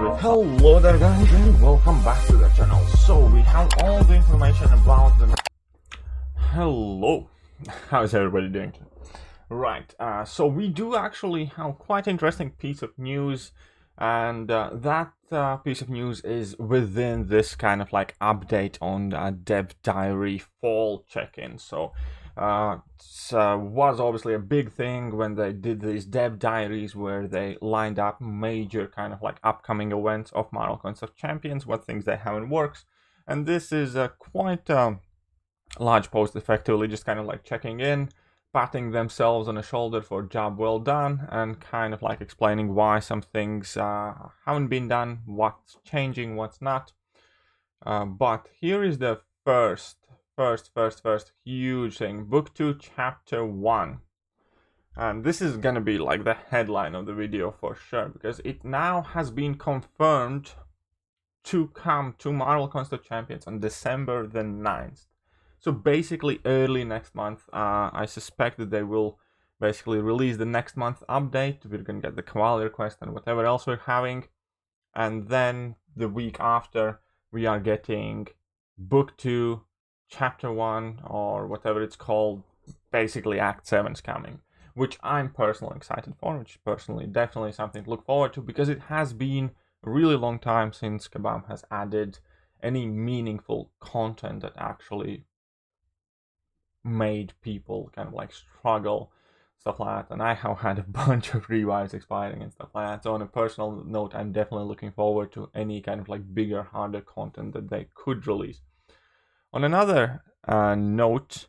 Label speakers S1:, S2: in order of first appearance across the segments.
S1: Hello there guys and welcome back to the channel. So we have all the information about the... Hello, how's everybody doing? Right, so we do actually have quite interesting piece of news, and that piece of news is within this kind of like update on Dev Diary fall check-in. So was obviously a big thing when they did these Dev Diaries where they lined up major kind of like upcoming events of Marvel Coins of Champions, what things they have in works, and this is a quite large post, effectively just kind of like checking in, patting themselves on the shoulder for job well done, and kind of like explaining why some things haven't been done, what's changing, what's not. But here is the first huge thing. Book 2 Chapter 1. And this is gonna be like the headline of the video for sure, because it now has been confirmed to come to Marvel Coins of Champions on December the 9th. So basically early next month. I suspect that they will basically release the next month update. We're gonna get the quality quest and whatever else we're having, and then the week after we are getting Book 2 Chapter 1, or whatever it's called. Basically Act 7's coming, which I'm personally excited for, which personally definitely something to look forward to, because it has been a really long time since Kabam has added any meaningful content that actually made people kind of like struggle, stuff like that. And I have had a bunch of revives expiring and stuff like that. So on a personal note, I'm definitely looking forward to any kind of like bigger, harder content that they could release. On another note,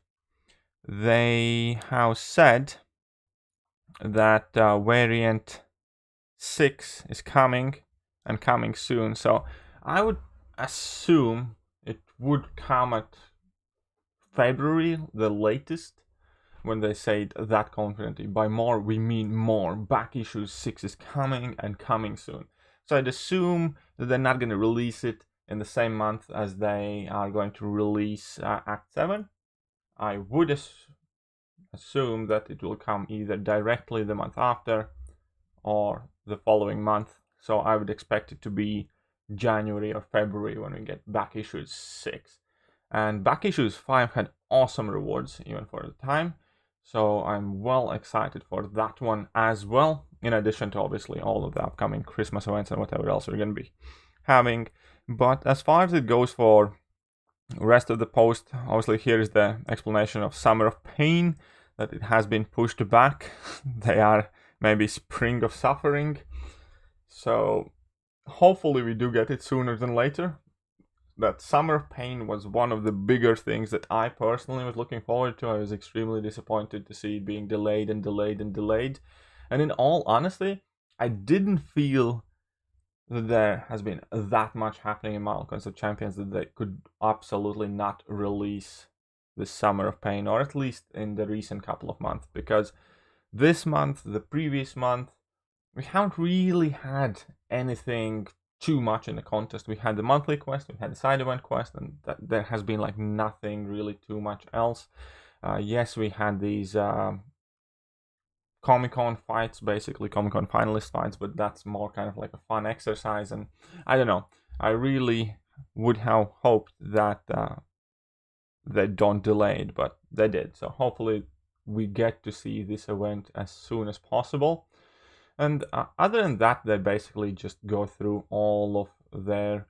S1: they have said that variant 6 is coming, and coming soon. So I would assume it would come at February, the latest, when they say it that confidently. By more, we mean more. Back issue 6 is coming, and coming soon. So I'd assume that they're not going to release it in the same month as they are going to release Act 7. I would assume that it will come either directly the month after or the following month. So I would expect it to be January or February when we get back issues 6. And back issues 5 had awesome rewards even for the time. So I'm well excited for that one as well, in addition to obviously all of the upcoming Christmas events and whatever else we're going to be having. But as far as it goes for rest of the post, obviously here is the explanation of Summer of Pain, that it has been pushed back. They are maybe Spring of Suffering. So hopefully we do get it sooner than later. That Summer of Pain was one of the bigger things that I personally was looking forward to. I was extremely disappointed to see it being delayed and delayed and delayed. And in all honesty, I didn't feel that there has been that much happening in Marvel Coins of Champions that they could absolutely not release the Summer of Pain, or at least in the recent couple of months, because this month, the previous month, we haven't really had anything too much in the contest. We had the monthly quest, we had the side event quest, and there has been like nothing really too much else. Yes, we had these Comic-Con fights, basically Comic-Con finalist fights, but that's more kind of like a fun exercise, and I don't know, I really would have hoped that they don't delay it, but they did. So hopefully we get to see this event as soon as possible. And other than that, they basically just go through all of their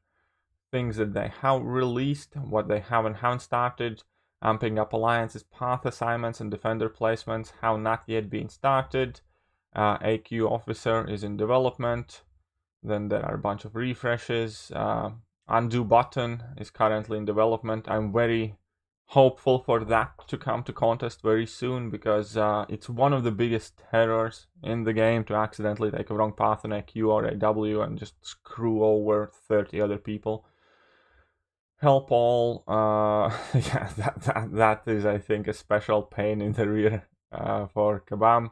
S1: things that they have released, what they haven't started, amping up alliances, path assignments, and defender placements have not yet been started. AQ officer is in development. Then there are a bunch of refreshes. Undo button is currently in development. I'm very hopeful for that to come to contest very soon, because it's one of the biggest terrors in the game to accidentally take a wrong path on AQ or AW and just screw over 30 other people. Help all, yeah, that is, I think, a special pain in the rear for Kabam.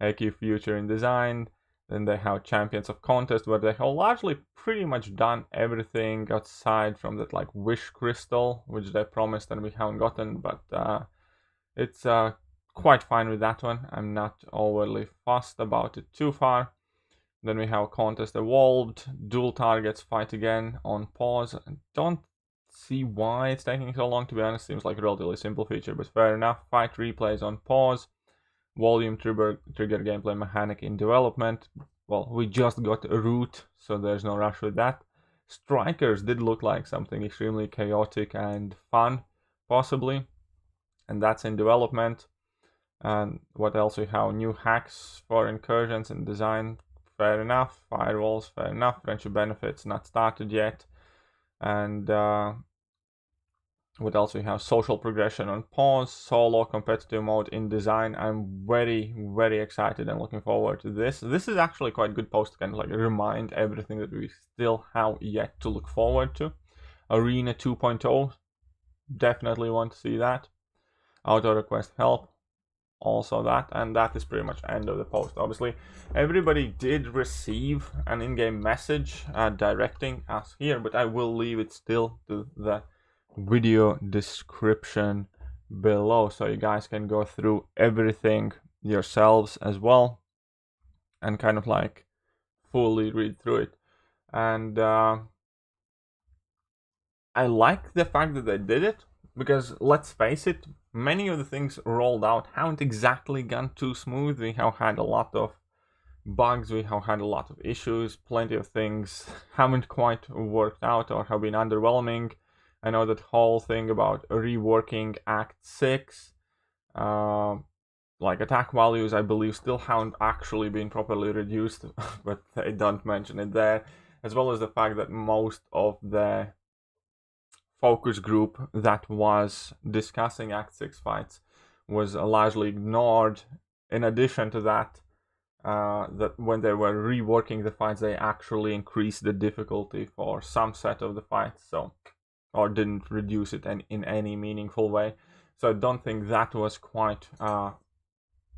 S1: AQ Future in design. Then they have Champions of Contest, where they have largely pretty much done everything outside from that like Wish Crystal, which they promised and we haven't gotten, but it's quite fine with that one. I'm not overly fussed about it too far. Then we have contest evolved, dual targets fight again on pause. I don't see why it's taking so long, to be honest. Seems like a relatively simple feature, but fair enough. Fight replays on pause. Volume trigger gameplay mechanic in development. Well, we just got a root, so there's no rush with that. Strikers did look like something extremely chaotic and fun, possibly, and that's in development. And what else we have? New hacks for incursions and design, fair enough. Firewalls, fair enough. Friendship benefits, not started yet. And what else we have? Social progression on pause, solo competitive mode in design. I'm very, very excited and looking forward to this. This is actually quite a good post to kind of like remind everything that we still have yet to look forward to. Arena 2.0, definitely want to see that. Auto request help, also that, and that is pretty much end of the post. Obviously, everybody did receive an in-game message directing us here, but I will leave it still to the video description below, so you guys can go through everything yourselves as well and kind of like fully read through it. And I like the fact that they did it, because let's face it, many of the things rolled out haven't exactly gone too smooth. We have had a lot of bugs, we have had a lot of issues, plenty of things haven't quite worked out or have been underwhelming. I know that whole thing about reworking Act 6, like attack values, I believe, still haven't actually been properly reduced, but they don't mention it there, as well as the fact that most of the focus group that was discussing Act 6 fights was largely ignored. In addition to that, that when they were reworking the fights, they actually increased the difficulty for some set of the fights, or didn't reduce it in any meaningful way. So I don't think that was quite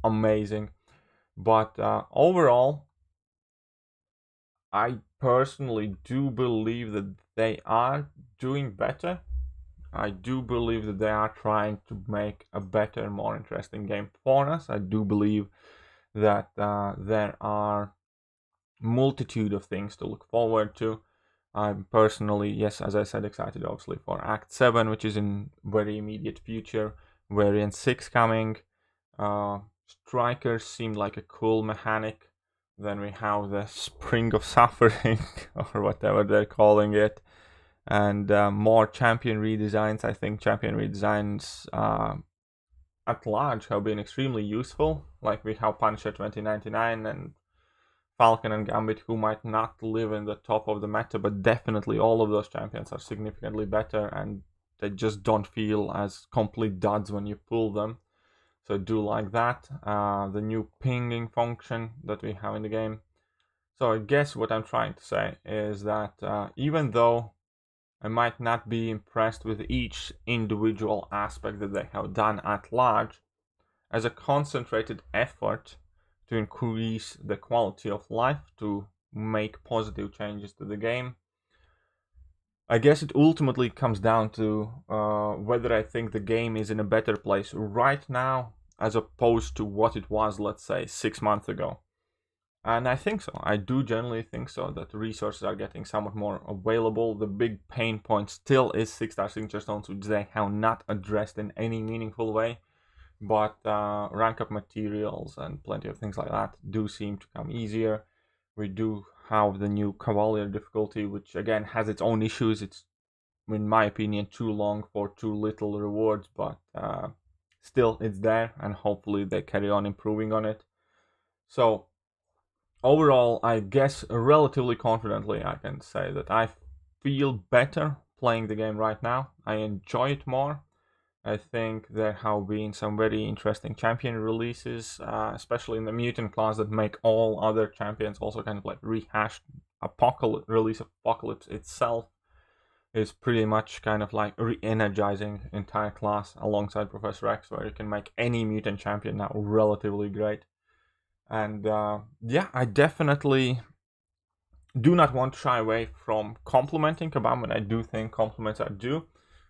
S1: amazing. But overall, I personally do believe that they are doing better. I do believe that they are trying to make a better, more interesting game for us. I do believe that there are multitude of things to look forward to. I'm personally, yes, as I said, excited obviously for Act 7, which is in very immediate future. Variant 6 coming. Strikers seemed like a cool mechanic. Then we have the Spring of Suffering, or whatever they're calling it. And more champion redesigns. I think champion redesigns at large have been extremely useful. Like we have Punisher 2099 and Falcon and Gambit, who might not live in the top of the meta, but definitely all of those champions are significantly better, and they just don't feel as complete duds when you pull them. So I do like that. The new pinging function that we have in the game. So I guess what I'm trying to say is that even though I might not be impressed with each individual aspect that they have done at large, as a concentrated effort to increase the quality of life, to make positive changes to the game, I guess it ultimately comes down to whether I think the game is in a better place right now as opposed to what it was, let's say, 6 months ago. And I think so. I do generally think so, that resources are getting somewhat more available. The big pain point still is 6-star signature stones, which they have not addressed in any meaningful way. But rank up materials and plenty of things like that do seem to come easier. We do have the new Cavalier difficulty, which again has its own issues. It's, in my opinion, too long for too little rewards, but still it's there, and hopefully they carry on improving on it. So overall, I guess relatively confidently I can say that I feel better playing the game right now. I enjoy it more. I think there have been some very interesting champion releases, especially in the mutant class, that make all other champions also kind of like rehashed. Release of Apocalypse itself is pretty much kind of like re-energizing entire class alongside Professor X, where you can make any mutant champion now relatively great. And yeah, I definitely do not want to shy away from complimenting Kabam, and I do think compliments are due.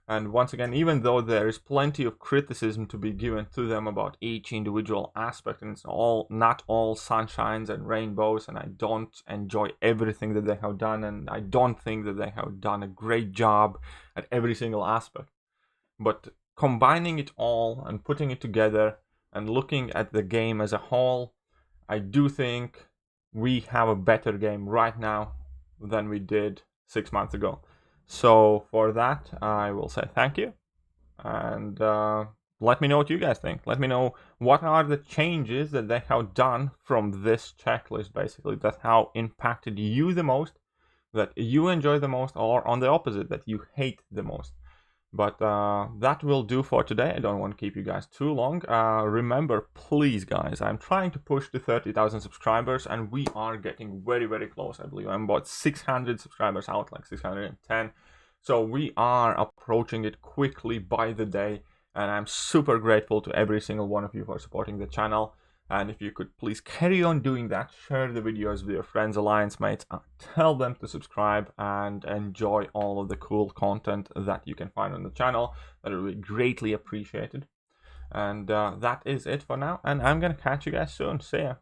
S1: And once again, even though there is plenty of criticism to be given to them about each individual aspect, and it's not all sunshines and rainbows, and I don't enjoy everything that they have done, and I don't think that they have done a great job at every single aspect. But combining it all and putting it together and looking at the game as a whole, I do think we have a better game right now than we did 6 months ago. So for that, I will say thank you, and let me know what you guys think. Let me know what are the changes that they have done from this checklist, basically, that have impacted you the most, that you enjoy the most, or on the opposite, that you hate the most. But that will do for today. I don't want to keep you guys too long. Remember, please, guys, I'm trying to push to 30,000 subscribers, and we are getting very, very close. I believe I'm about 600 subscribers out, like 610. So we are approaching it quickly by the day, and I'm super grateful to every single one of you for supporting the channel. And if you could please carry on doing that, share the videos with your friends, alliance mates, tell them to subscribe and enjoy all of the cool content that you can find on the channel. That would be greatly appreciated. And that is it for now, and I'm gonna catch you guys soon. See ya.